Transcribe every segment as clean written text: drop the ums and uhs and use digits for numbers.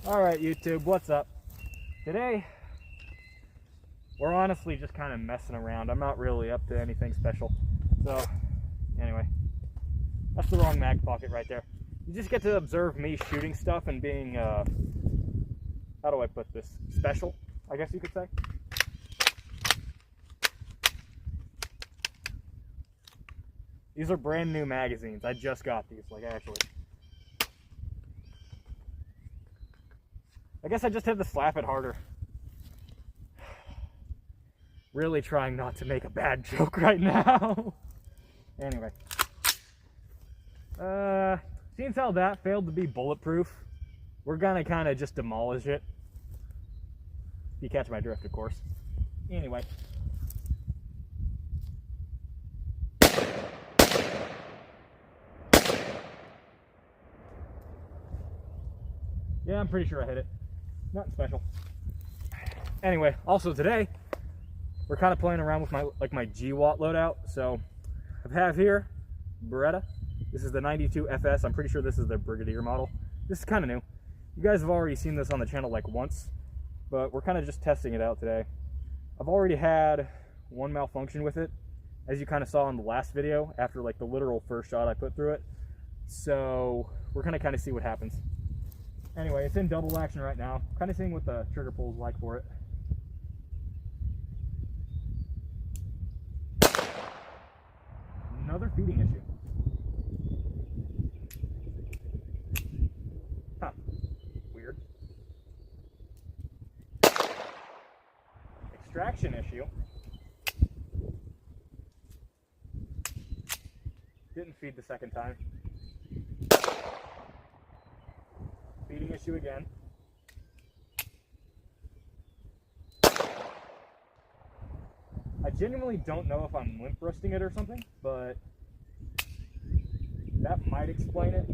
Alright YouTube, what's up? Today, we're honestly just kind of messing around. I'm not really up to anything special. So, anyway, that's the wrong mag pocket right there. You just get to observe me shooting stuff and being, how do I put this? Special, I guess you could say. These are brand new magazines. I just got these, like actually. I guess I just had to slap it harder. Really trying not to make a bad joke right now. Anyway. Seeing how that failed to be bulletproof, we're gonna kind of just demolish it. You catch my drift, of course. Anyway. Yeah, I'm pretty sure I hit it. Nothing special. Anyway, also today, we're kind of playing around with my GWOT loadout. So, I have here, Beretta. This is the 92 FS. I'm pretty sure this is the Brigadier model. This is kind of new. You guys have already seen this on the channel like once, but we're kind of just testing it out today. I've already had one malfunction with it, as you kind of saw in the last video, after like the literal first shot I put through it. So, we're going to kind of see what happens. Anyway, it's in double action right now. Kind of seeing what the trigger pull is like for it. Another feeding issue. Huh. Weird. Extraction issue. Didn't feed the second time. Feeding issue again. I genuinely don't know if I'm limp wristing it or something, but that might explain it.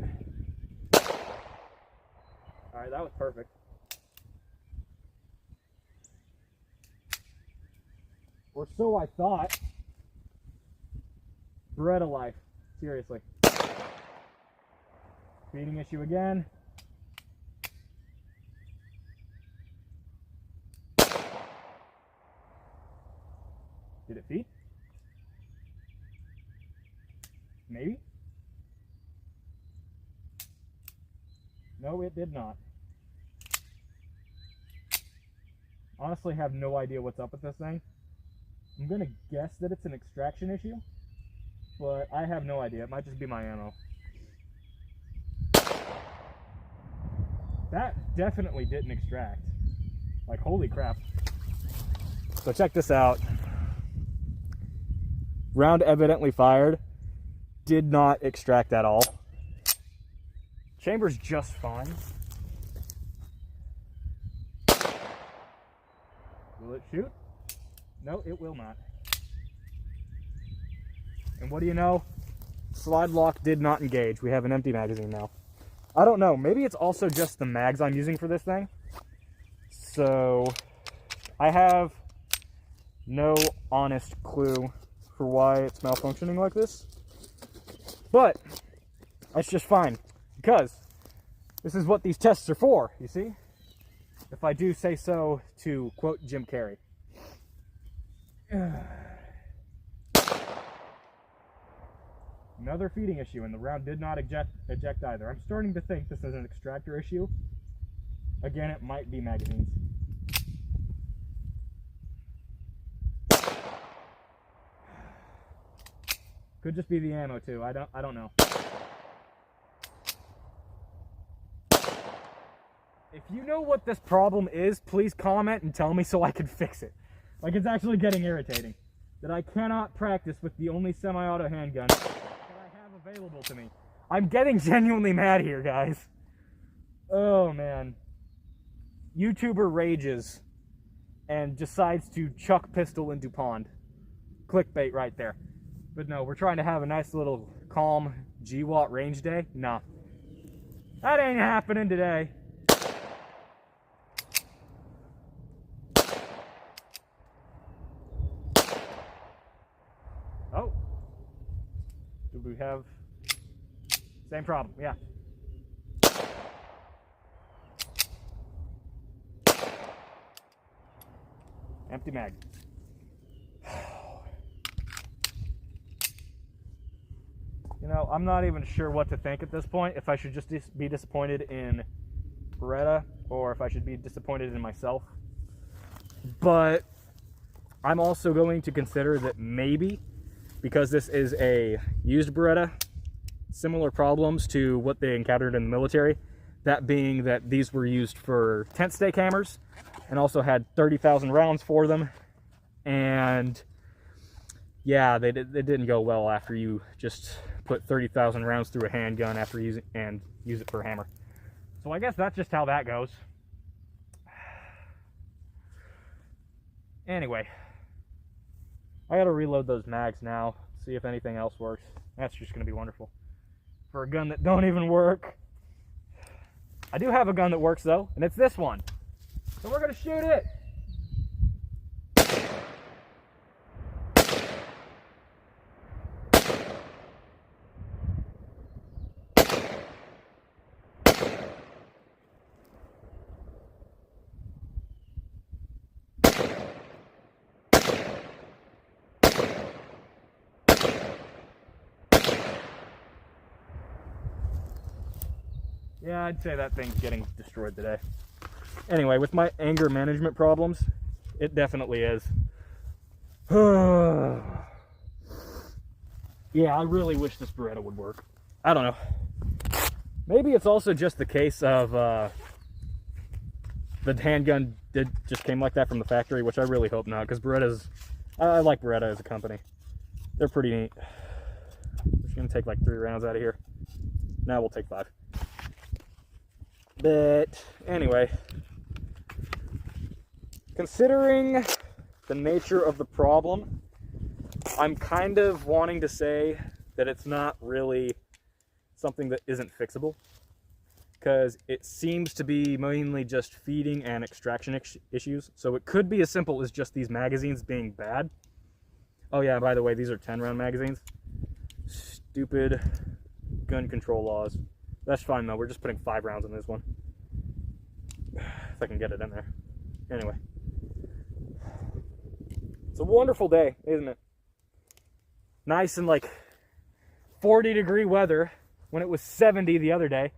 Alright, that was perfect. Or so I thought. Beretta life. Seriously. Feeding issue again. Did it feed? Maybe? No, it did not. Honestly, have no idea what's up with this thing. I'm gonna guess that it's an extraction issue, but I have no idea. It might just be my ammo. That definitely didn't extract. Like, holy crap. So check this out. Round evidently fired. Did not extract at all. Chamber's just fine. Will it shoot? No, it will not. And what do you know? Slide lock did not engage. We have an empty magazine now. I don't know. Maybe it's also just the mags I'm using for this thing. So, I have no honest clue for why it's malfunctioning like this, but that's just fine, because this is what these tests are for, you see, if I do say so to quote Jim Carrey. Another feeding issue, and the round did not eject either. I'm starting to think this is an extractor issue. Again, it might be magazines. Could just be the ammo too. I don't know. If you know what this problem is, please comment and tell me so I can fix it. Like, it's actually getting irritating that I cannot practice with the only semi-auto handgun that I have available to me. I'm getting genuinely mad here, guys. Oh man. YouTuber rages and decides to chuck pistol into pond. Clickbait right there. But no, we're trying to have a nice little calm GWOT range day. Nah. That ain't happening today. Oh. Do we have... Same problem, yeah. Empty mag. You know, I'm not even sure what to think at this point. If I should just be disappointed in Beretta or if I should be disappointed in myself. But I'm also going to consider that maybe, because this is a used Beretta, similar problems to what they encountered in the military. That being that these were used for tent stake hammers and also had 30,000 rounds for them. And yeah, they didn't go well after you just put 30,000 rounds through a handgun after use it for a hammer. So I guess that's just how that goes. Anyway, I gotta reload those mags now, see if anything else works. That's just gonna be wonderful. For a gun that don't even work. I do have a gun that works though, and it's this one. So we're gonna shoot it. Yeah, I'd say that thing's getting destroyed today. Anyway, with my anger management problems, it definitely is. Yeah, I really wish this Beretta would work. I don't know. Maybe it's also just the case of the handgun just came like that from the factory, which I really hope not, because Beretta's... I like Beretta as a company. They're pretty neat. We're just going to take like 3 rounds out of here. Now we'll take 5. But anyway, considering the nature of the problem, I'm kind of wanting to say that it's not really something that isn't fixable, because it seems to be mainly just feeding and extraction issues. So it could be as simple as just these magazines being bad. Oh yeah, by the way, these are 10-round magazines. Stupid gun control laws. That's fine though, we're just putting 5 rounds in this one. If I can get it in there. Anyway. It's a wonderful day, isn't it? Nice and like 40-degree weather when it was 70 the other day.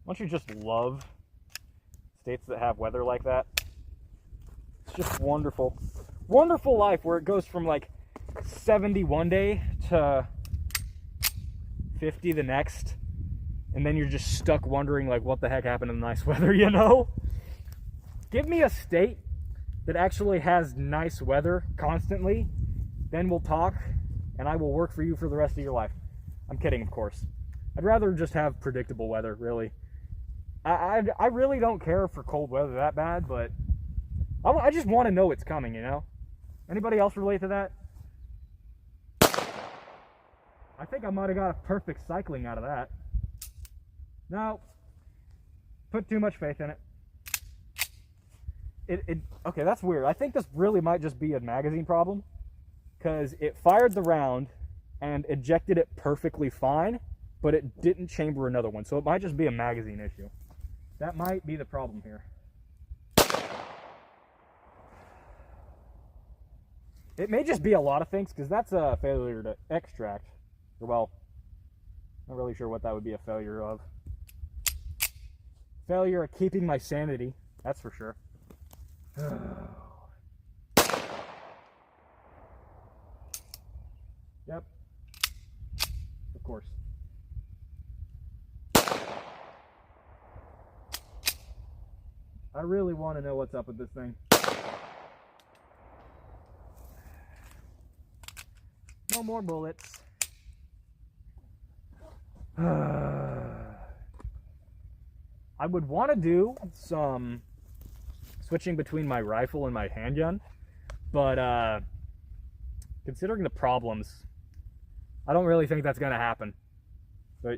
Don't you just love states that have weather like that? It's just wonderful. Wonderful life where it goes from like 70 one day to 50 the next, and then you're just stuck wondering like what the heck happened to the nice weather, you know? Give me a state that actually has nice weather constantly, then we'll talk and I will work for you for the rest of your life. I'm kidding, of course. I'd rather just have predictable weather, really. I really don't care for cold weather that bad, but I just want to know it's coming, you know? Anybody else relate to that? I think I might have got a perfect cycling out of that. No. Put too much faith in it. Okay, that's weird. I think this really might just be a magazine problem, because it fired the round and ejected it perfectly fine, but it didn't chamber another one. So it might just be a magazine issue. That might be the problem here. It may just be a lot of things, because that's a failure to extract. Well, not really sure what that would be a failure of. Failure at keeping my sanity, that's for sure. Yep. Of course. I really want to know what's up with this thing. No more bullets. I would want to do some switching between my rifle and my handgun, but considering the problems, I don't really think that's going to happen. But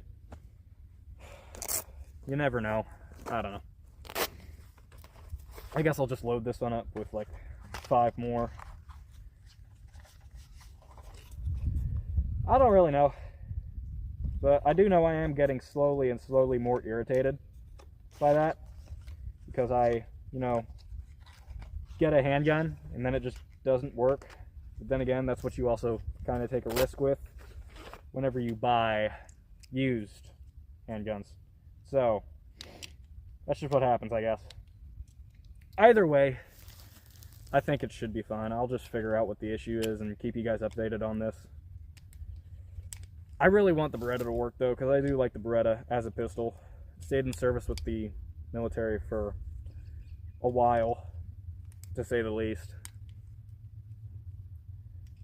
you never know. I don't know. I guess I'll just load this one up with like 5 more. I don't really know. But I do know I am getting slowly more irritated by that. because I, you know, get a handgun and then it just doesn't work. But then again, that's what you also kind of take a risk with whenever you buy used handguns. So that's just what happens, I guess. Either way, I think it should be fine. I'll just figure out what the issue is and keep you guys updated on this. I really want the Beretta to work though, because I do like the Beretta as a pistol. Stayed in service with the military for a while, to say the least.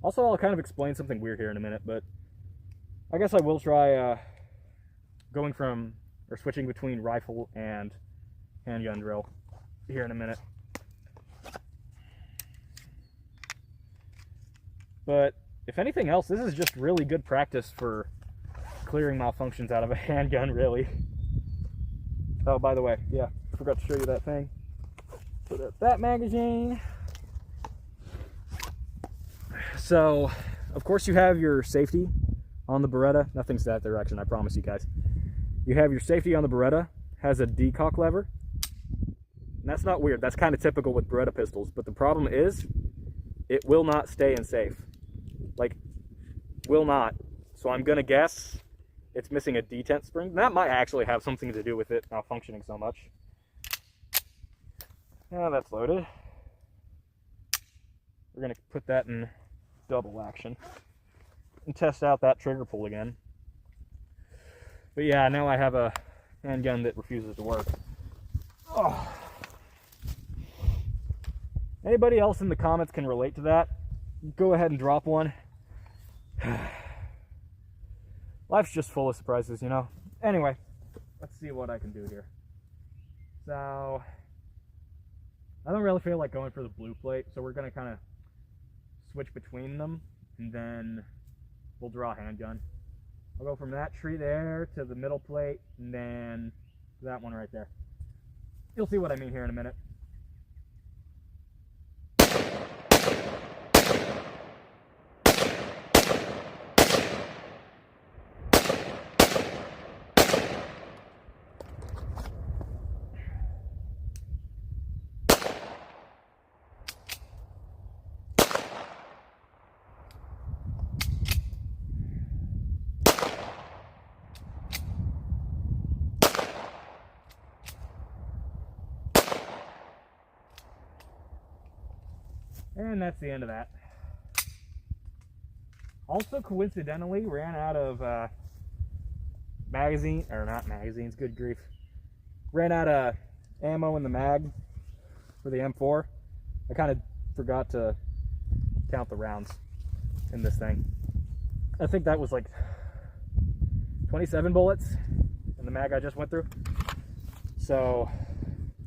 Also, I'll kind of explain something weird here in a minute, but I guess I will try going from, or switching between rifle and handgun drill here in a minute. But if anything else, this is just really good practice for clearing malfunctions out of a handgun, really. Oh, by the way, yeah, I forgot to show you that thing. Put up that magazine. So, of course you have your safety on the Beretta. Nothing's that direction, I promise you guys. You have your safety on the Beretta, has a decock lever. And that's not weird, that's kind of typical with Beretta pistols, but the problem is, it will not stay in safe. Like, will not. So I'm gonna guess it's missing a detent spring. That might actually have something to do with it malfunctioning so much. Now that's loaded. We're gonna put that in double action and test out that trigger pull again. But yeah, now I have a handgun that refuses to work. Oh. Anybody else in the comments can relate to that? Go ahead and drop one. Life's just full of surprises, you know. Anyway, let's see what I can do here. So, I don't really feel like going for the blue plate, so we're gonna kind of switch between them, and then we'll draw a handgun. I'll go from that tree there to the middle plate, and then that one right there. You'll see what I mean here in a minute. And that's the end of that. Also, coincidentally, ran out of magazines, good grief. Ran out of ammo in the mag for the M4. I kind of forgot to count the rounds in this thing. I think that was like 27 bullets in the mag I just went through. So,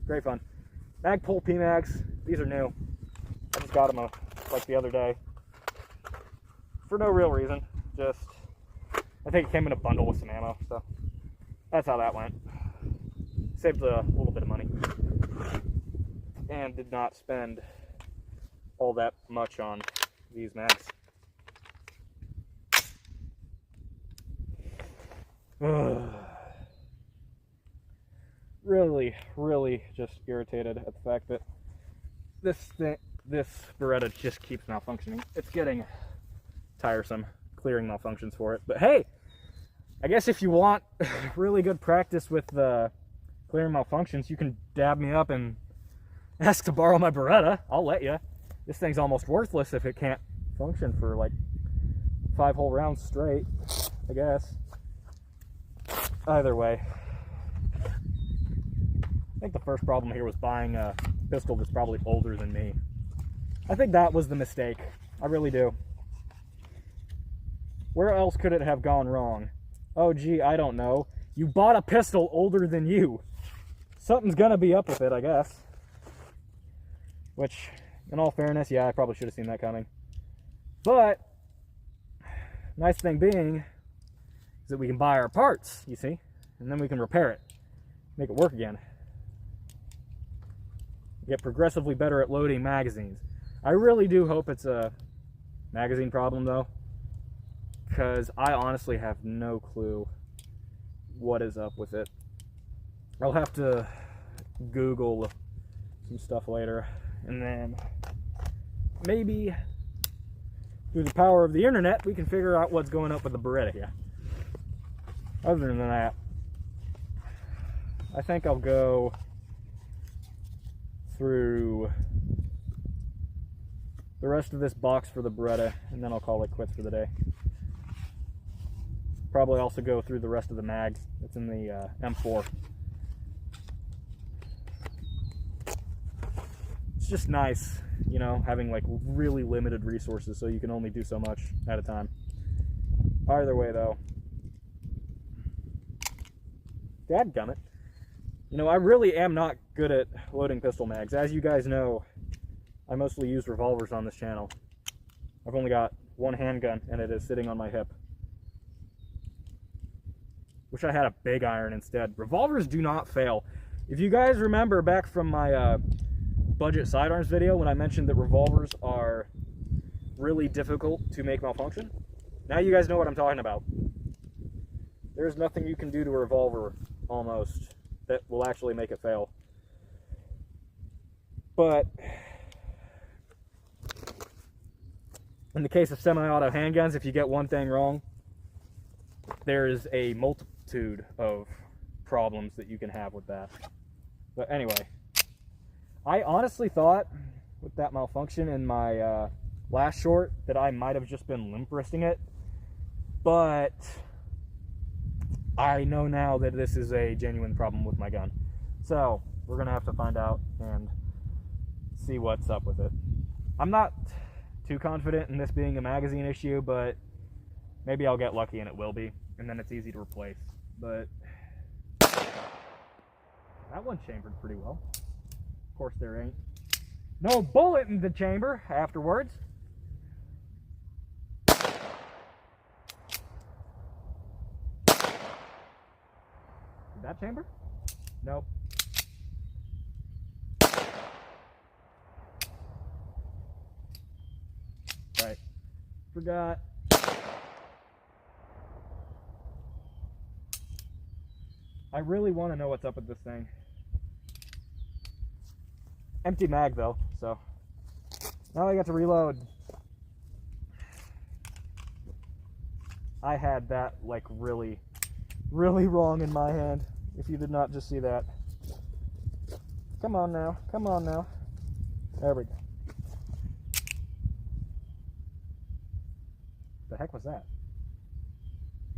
great fun. Mag pull P-mags, these are new. I just got them like the other day for no real reason. Just, I think it came in a bundle with some ammo, so that's how that went. Saved a little bit of money and did not spend all that much on these mags. Really just irritated at the fact that this Beretta just keeps malfunctioning. It's getting tiresome clearing malfunctions for it. But hey, I guess if you want really good practice with clearing malfunctions, you can dab me up and ask to borrow my Beretta. I'll let you. This thing's almost worthless if it can't function for like 5 whole rounds straight, I guess. Either way, I think the first problem here was buying a pistol that's probably older than me. I think that was the mistake. I really do. Where else could it have gone wrong? Oh gee, I don't know. You bought a pistol older than you. Something's gonna be up with it, I guess. Which, in all fairness, yeah, I probably should have seen that coming. But, nice thing being, is that we can buy our parts, you see? And then we can repair it. Make it work again. Get progressively better at loading magazines. I really do hope it's a magazine problem though, because I honestly have no clue what is up with it. I'll have to Google some stuff later, and then maybe through the power of the internet we can figure out what's going up with the Beretta here. Other than that, I think I'll go through the rest of this box for the Beretta, and then I'll call it quits for the day. Probably also go through the rest of the mags that's in the M4. It's just nice, you know, having like really limited resources so you can only do so much at a time. Either way though, dadgummit. You know, I really am not good at loading pistol mags. As you guys know, I mostly use revolvers on this channel. I've only got one handgun and it is sitting on my hip. Wish I had a big iron instead. Revolvers do not fail. If you guys remember back from my budget sidearms video when I mentioned that revolvers are really difficult to make malfunction, now you guys know what I'm talking about. There's nothing you can do to a revolver, almost, that will actually make it fail. But in the case of semi-auto handguns, if you get one thing wrong, there is a multitude of problems that you can have with that. But anyway, I honestly thought with that malfunction in my last short that I might have just been limp wristing it, but I know now that this is a genuine problem with my gun. So we're gonna have to find out and see what's up with it. I'm not too confident in this being a magazine issue, but maybe I'll get lucky and it will be, and then it's easy to replace. But that one chambered pretty well. Of course there ain't no bullet in the chamber afterwards. Did that chamber? Nope. Right. Forgot. I really want to know what's up with this thing. Empty mag though, so now I got to reload. I had that like really wrong in my hand, if you did not just see that. Come on now, come on now. There we go. The heck was that?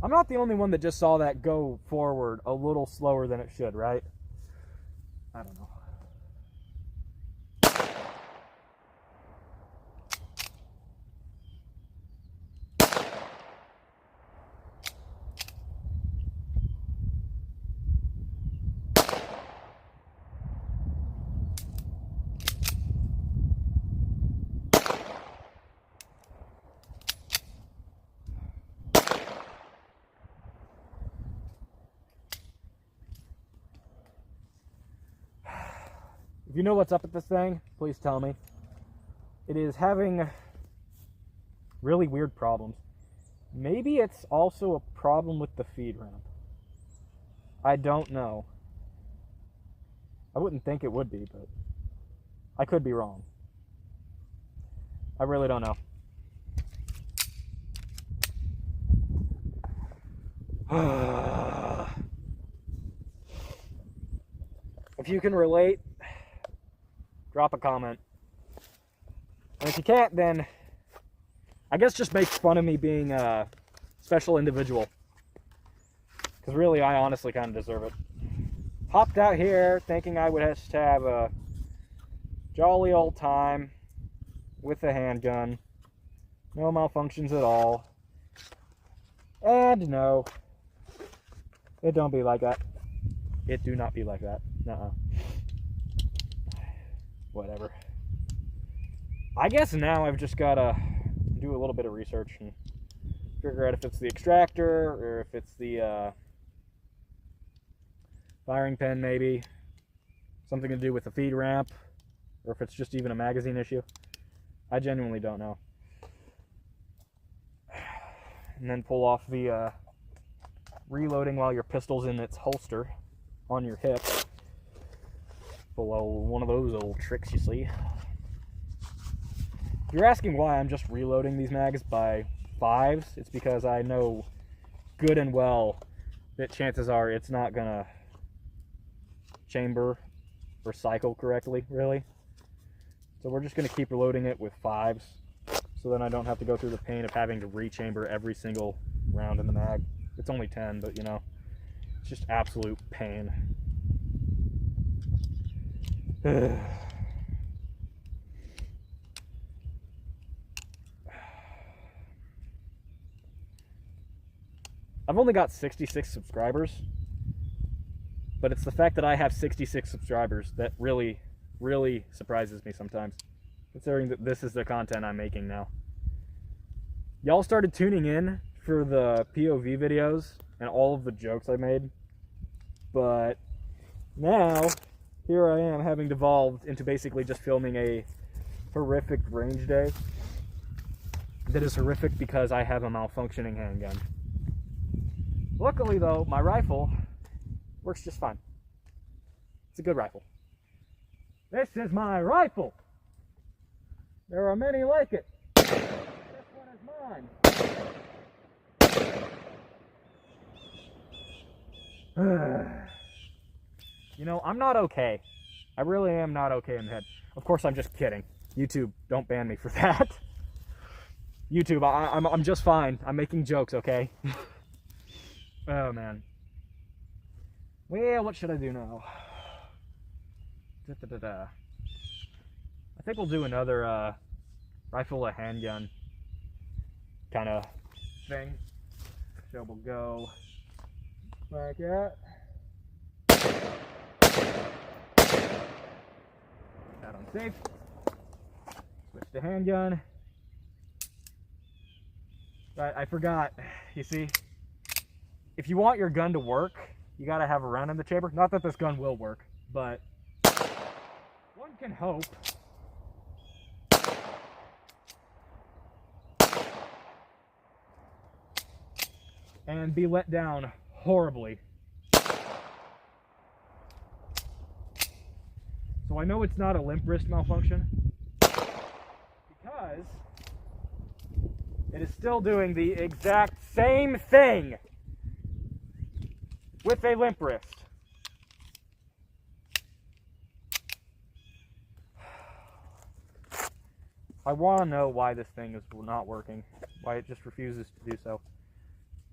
I'm not the only one that just saw that go forward a little slower than it should, right? I don't know. If you know what's up with this thing, please tell me. It is having really weird problems. Maybe it's also a problem with the feed ramp. I don't know. I wouldn't think it would be, but I could be wrong. I really don't know. If you can relate, drop a comment. And if you can't, then I guess just make fun of me being a special individual. Because really, I honestly kind of deserve it. Hopped out here thinking I would just have a jolly old time with a handgun. No malfunctions at all. And no, it don't be like that. It do not be like that. Nuh-uh. Whatever. I guess now I've just got to do a little bit of research and figure out if it's the extractor or if it's the firing pin, maybe. Something to do with the feed ramp, or if it's just even a magazine issue. I genuinely don't know. And then pull off the reloading while your pistol's in its holster on your hip. below one of those old tricks you see. If you're asking why I'm just reloading these mags by 5s, it's because I know good and well that chances are it's not gonna chamber or cycle correctly, really. So we're just gonna keep reloading it with 5s, so then I don't have to go through the pain of having to rechamber every single round in the mag. It's only 10, but you know, it's just absolute pain. I've only got 66 subscribers, but it's the fact that I have 66 subscribers that really, really surprises me sometimes, considering that this is the content I'm making now. Y'all started tuning in for the POV videos and all of the jokes I made, but now here I am having devolved into basically just filming a horrific range day that is horrific because I have a malfunctioning handgun. Luckily though, my rifle works just fine. It's a good rifle. This is my rifle! There are many like it. This one is mine. You know, I'm not okay. I really am not okay in the head. Of course, I'm just kidding. YouTube, don't ban me for that. YouTube, I'm just fine. I'm making jokes, okay? Oh, man. Well, what should I do now? I think we'll do another rifle to handgun kind of thing. So we'll go like that. That on safe. Switch to handgun. Right, I forgot. You see, if you want your gun to work, you gotta have a round in the chamber. Not that this gun will work, but one can hope. And be let down horribly. So I know it's not a limp wrist malfunction, because it is still doing the exact same thing with a limp wrist. I want to know why this thing is not working, why it just refuses to do so.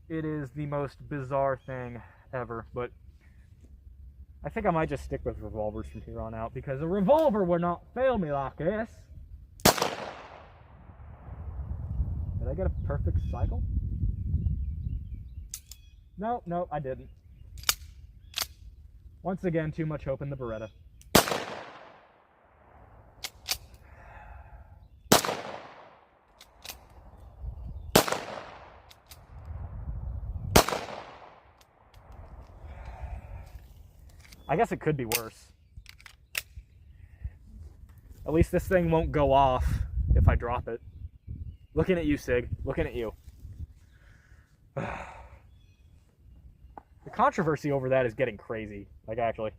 It is the most bizarre thing ever, but I think I might just stick with revolvers from here on out, because a revolver would not fail me like this. Did I get a perfect cycle? No, no, I didn't. Once again, too much hope in the Beretta. I guess it could be worse. At least this thing won't go off if I drop it. Looking at you, Sig. Looking at you. The controversy over that is getting crazy. Like, actually.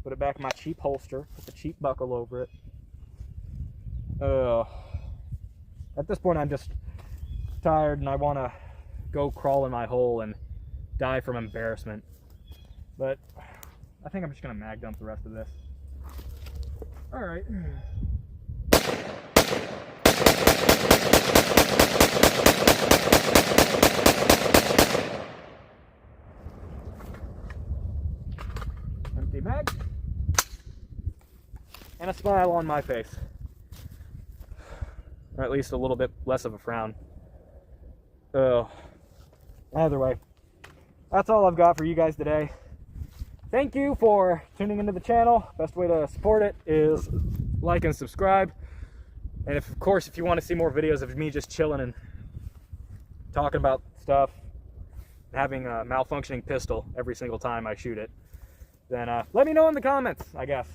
Put it back in my cheap holster. Put the cheap buckle over it. At this point, I'm just tired and I want to go crawl in my hole and die from embarrassment. But I think I'm just going to mag dump the rest of this. Alright. Empty mag. And a smile on my face. Or at least a little bit less of a frown. Either way, that's all I've got for you guys today. Thank you for tuning into the channel. Best way to support it is like and subscribe. And of course, if you want to see more videos of me just chilling and talking about stuff, having a malfunctioning pistol every single time I shoot it, then let me know in the comments, I guess.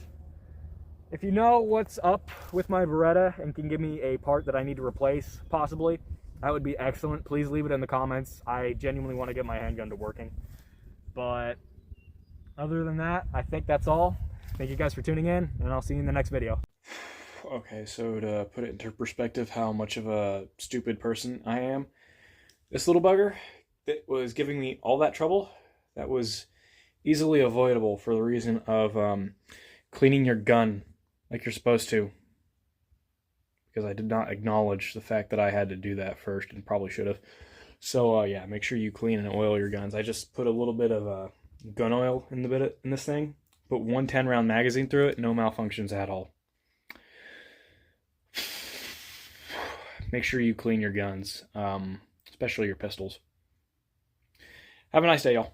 If you know what's up with my Beretta and can give me a part that I need to replace, possibly, that would be excellent. Please leave it in the comments. I genuinely want to get my handgun to working. But other than that, I think that's all. Thank you guys for tuning in, and I'll see you in the next video. Okay, so to put it into perspective how much of a stupid person I am, this little bugger that was giving me all that trouble, that was easily avoidable for the reason of cleaning your gun like you're supposed to. Because I did not acknowledge the fact that I had to do that first and probably should have. So yeah, make sure you clean and oil your guns. I just put a little bit of gun oil in this thing. Put one 10-round magazine through it, no malfunctions at all. Make sure you clean your guns, especially your pistols. Have a nice day, y'all.